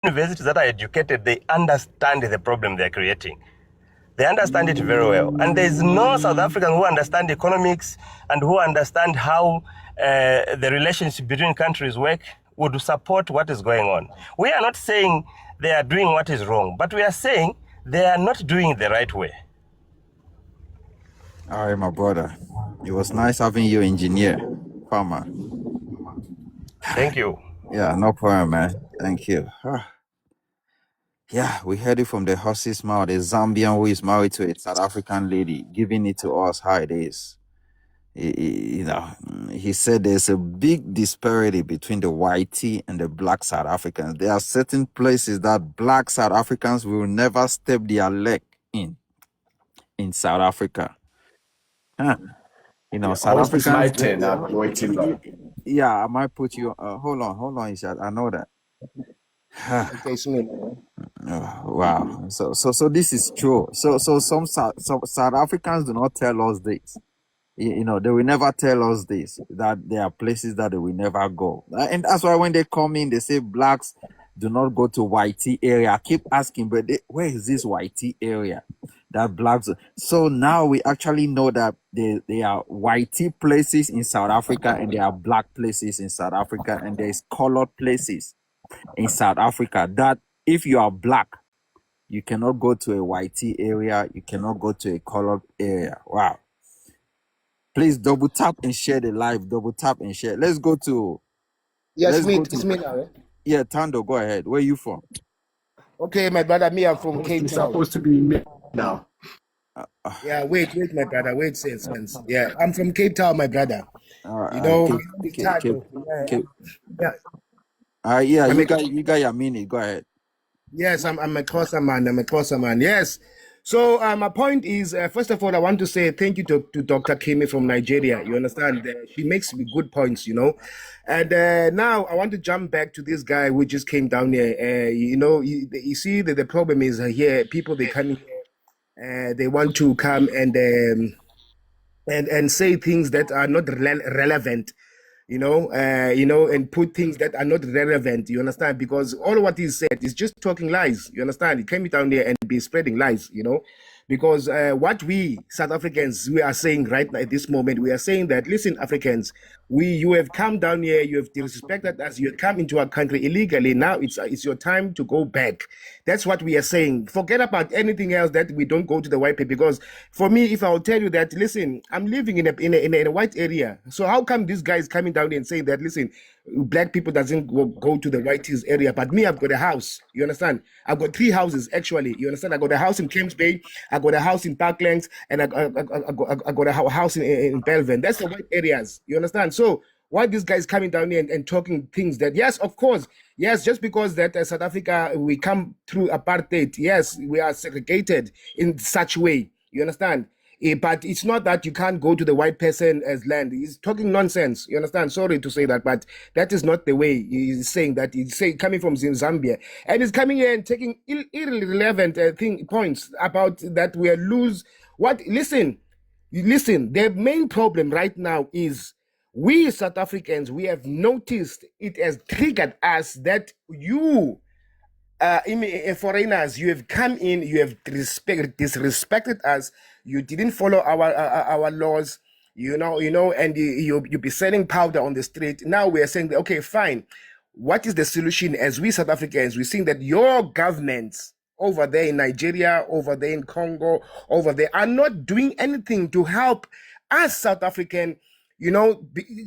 universities that are educated, they understand the problem they're creating. They understand it very well. And there's no South African who understand economics and who understand how the relationship between countries work would support what is going on. We are not saying they are doing what is wrong, but we are saying they are not doing it the right way. All right, my brother. It was nice having you, engineer, farmer. Thank you. Yeah, no problem, man. Thank you. Yeah, we heard it from the horse's mouth. A Zambian who is married to a South African lady, giving it to us how it is. He said there's a big disparity between the whitey and the black South Africans. There are certain places that black South Africans will never step their leg in South Africa. South Always it's my Africans. turn. I'm waiting. Yeah, I might put you. Hold on, Ishad. I know that. Okay, Wow. So this is true. So some South Africans do not tell us this. They will never tell us this, that there are places that they will never go. And that's why when they come in, they say blacks do not go to whitey area. I keep asking, but where is this whitey area that blacks? So now we actually know that there are whitey places in South Africa and there are black places in South Africa and there's colored places in South Africa, that if you are black, you cannot go to a whitey area, you cannot go to a colored area. Wow. Please double tap and share the live. Double tap and share. Let's go to. Yes, it's me now. Eh? Yeah, Tando, go ahead. Where are you from? Okay, my brother, me, I'm from Cape Town. Supposed to be me now. Yeah, wait, my brother. Wait, sense. Yeah, I'm from Cape Town, my brother. Yeah, you got your minute. Go ahead. Yes, I'm a Xhosa man. Yes. So my point is, first of all, I want to say thank you to Dr. Kimi from Nigeria. You understand? She makes good points, And now I want to jump back to this guy who just came down here. You see that the problem is here, people, they come here, they want to come and say things that are not relevant. And put things that are not relevant, you understand? Because all what he said is just talking lies, you understand? He came down there and be spreading lies, because what we South Africans, we are saying right now at this moment, we are saying that, listen, Africans, you have come down here, you have disrespected us, you have come into our country illegally. Now it's your time to go back. That's what we are saying. Forget about anything else that we don't go to the white people. Because for me, if I will tell you that, listen, I'm living in a white area. So how come this guy is coming down here and saying that, listen, black people doesn't go to the whitey's area, but me, I've got a house. You understand? I've got 3 houses actually. You understand? I got a house in Camps Bay, I got a house in Parklands, and I got a house in Belvin. That's the white areas. You understand? So why this guy is coming down here and talking things that, yes, of course, yes, just because that South Africa, we come through apartheid, yes, we are segregated in such way. You understand? But it's not that you can't go to the white person as land. He's talking nonsense. You understand? Sorry to say that, but that is not the way he's saying that. He's saying coming from Zambia, and he's coming here and taking irrelevant points about that we are lose. What? Listen. The main problem right now is we South Africans. We have noticed it has triggered us that you. Foreigners, you have come in, you have disrespected us, you didn't follow our laws, and you be selling powder on the street. Now we are saying, okay, fine. What is the solution? As we South Africans, we're seeing that your governments over there in Nigeria, over there in Congo, over there are not doing anything to help us South African.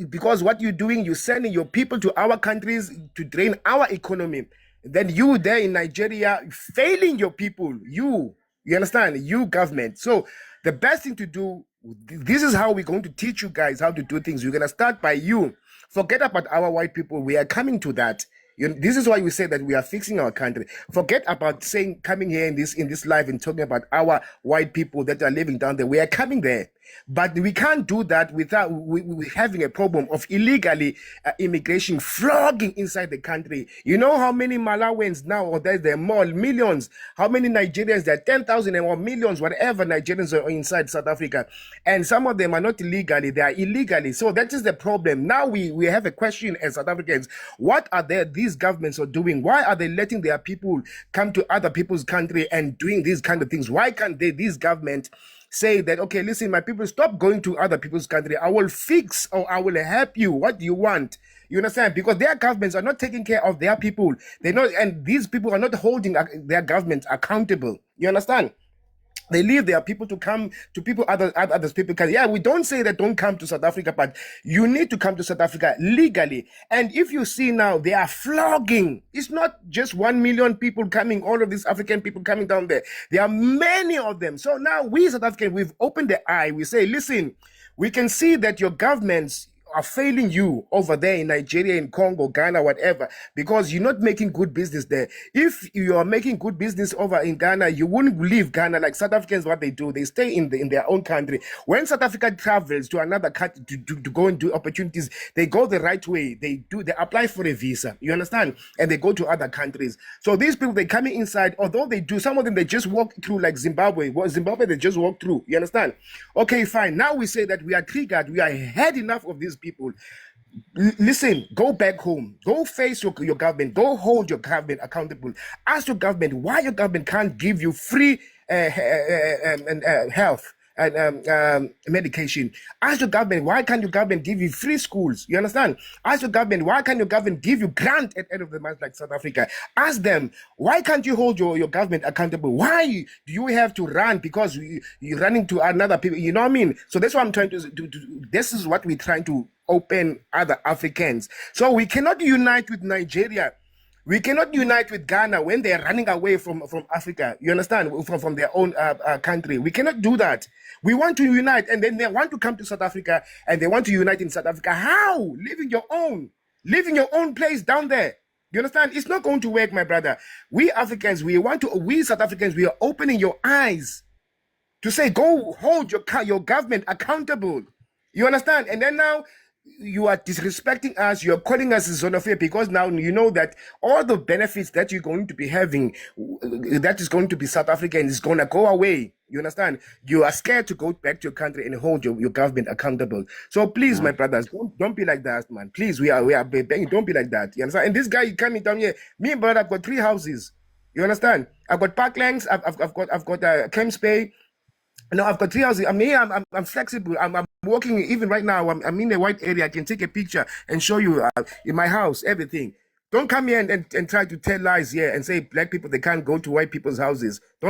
Because what you're doing, you're sending your people to our countries to drain our economy. Then you there in Nigeria failing your people, you understand, you government. So the best thing to do, this is how we're going to teach you guys how to do things. We're going to start by you. Forget about our white people. We are coming to that. This is why we say that we are fixing our country. Forget about coming here in this life and talking about our white people that are living down there. We are coming there. But we can't do that without we having a problem of illegally immigration flogging inside the country. You know how many Malawians now, or there are more millions, how many Nigerians, there are 10,000 or millions, whatever Nigerians are inside South Africa. And some of them are not illegally, they are illegally. So that is the problem. Now we have a question as South Africans. What are these governments are doing? Why are they letting their people come to other people's country and doing these kind of things? Why can't these government say that, okay, listen, my people, stop going to other people's country. I will fix or I will help you. What do you want? You understand? Because their governments are not taking care of their people. They not, and these people are not holding their government accountable. You understand? They leave their people to come to people, other people can. Yeah, we don't say that don't come to South Africa, but you need to come to South Africa legally. And if you see now, they are flogging. It's not just 1 million people coming, all of these African people coming down there. There are many of them. So now we South Africans, we've opened the eye. We say, listen, we can see that your governments are failing you over there in Nigeria, in Congo, Ghana, whatever, because you're not making good business there. If you are making good business over in Ghana, you wouldn't leave Ghana like South Africans. What they do, they stay in their own country. When South Africa travels to another country to go and do opportunities, they go the right way. They apply for a visa. You understand? And they go to other countries. So these people, they coming inside. Although they do, some of them they just walk through, like Zimbabwe. Well, Zimbabwe they just walk through. You understand? Okay, fine. Now we say that we are triggered. We are had enough of these people. Listen, go back home. Go face your government. Go hold your government accountable. Ask your government why your government can't give you free health and medication. Ask your government why can't your government give you free schools. You understand? Ask your government why can't your government give you grant at the end of the month like South Africa. Ask them why can't you hold your government accountable. Why do you have to run because you're running to another people? You know what I mean? So that's what I'm trying to do. This is what we're trying to open other Africans. So we cannot unite with Nigeria. We cannot unite with Ghana when they're running away from Africa. You understand? From their own country. We cannot do that. We want to unite, and then they want to come to South Africa, and they want to unite in South Africa. How? Living your own place down there. You understand? It's not going to work, my brother. We Africans, we South Africans, we are opening your eyes to say, go hold your government accountable. You understand? And then now, you are disrespecting us, you are calling us a xenophobia because now you know that all the benefits that you're going to be having, that is going to be South African, is going to go away. You understand? You are scared to go back to your country and hold your government accountable. So please, my brothers, don't be like that, man. Please, we are begging, don't be like that. You understand? And this guy coming down here, me and brother, I've got 3 houses. You understand? I've got Parklands, I've got Camps Bay. No, I've got 3 houses. I'm here. I'm flexible. I'm working even right now. I'm in a white area. I can take a picture and show you in my house everything. Don't come here and try to tell lies here and say black people they can't go to white people's houses. Don't